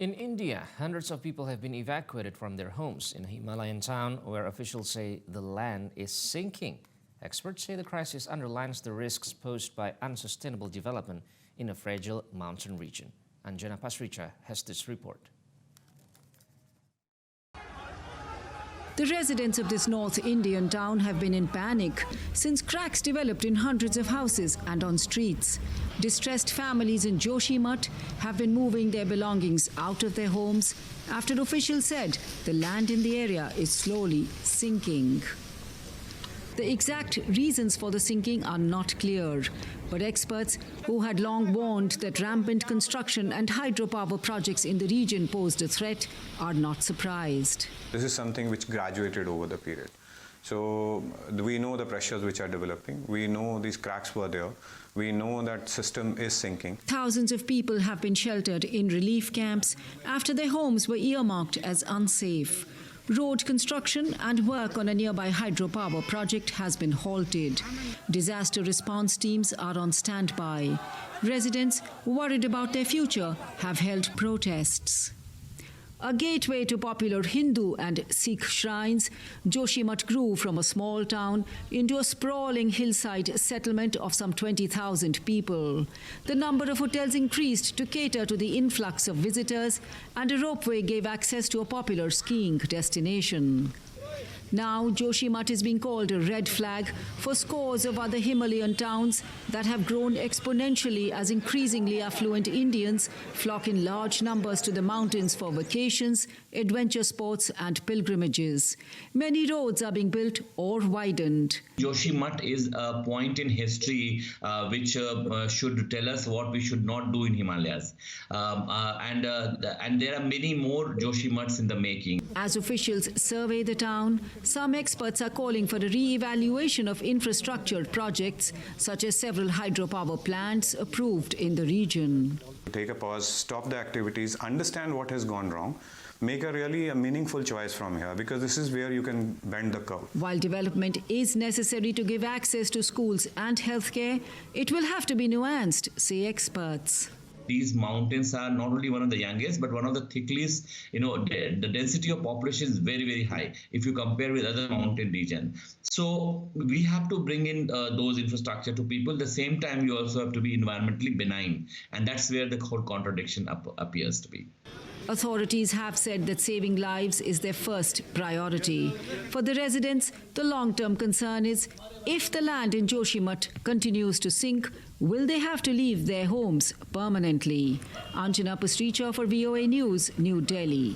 In India, hundreds of people have been evacuated from their homes in a Himalayan town where officials say the land is sinking. Experts say the crisis underlines the risks posed by unsustainable development in a fragile mountain region. Anjana Pasricha has this report. The residents of this North Indian town have been in panic since cracks developed in hundreds of houses and on streets. Distressed families in Joshimath have been moving their belongings out of their homes after officials said the land in the area is slowly sinking. The exact reasons for the sinking are not clear, but experts who had long warned that rampant construction and hydropower projects in the region posed a threat are not surprised. This is something which graduated over the period. So we know the pressures which are developing. We know these cracks were there. We know that system is sinking. Thousands of people have been sheltered in relief camps after their homes were earmarked as unsafe. Road construction and work on a nearby hydropower project has been halted. Disaster response teams are on standby. Residents worried about their future have held protests. A gateway to popular Hindu and Sikh shrines, Joshimath grew from a small town into a sprawling hillside settlement of some 20,000 people. The number of hotels increased to cater to the influx of visitors, and a ropeway gave access to a popular skiing destination. Now, Joshimath is being called a red flag for scores of other Himalayan towns that have grown exponentially as increasingly affluent Indians flock in large numbers to the mountains for vacations, adventure sports and pilgrimages. Many roads are being built or widened. Joshimath is a point in history which should tell us what we should not do in Himalayas. And there are many more Joshimaths in the making. As officials survey the town, some experts are calling for a re-evaluation of infrastructure projects, such as several hydropower plants approved in the region. Take a pause, stop the activities, understand what has gone wrong, make a really meaningful choice from here, because this is where you can bend the curve. While development is necessary to give access to schools and healthcare, it will have to be nuanced, say experts. These mountains are not only one of the youngest, but one of the thickest. The density of population is very, very high if you compare with other mountain regions. So we have to bring in those infrastructure to people. At the same time, you also have to be environmentally benign. And that's where the whole contradiction appears to be. Authorities have said that saving lives is their first priority. For the residents, the long-term concern is if the land in Joshimath continues to sink, will they have to leave their homes permanently? Anjana Pasricha for VOA News, New Delhi.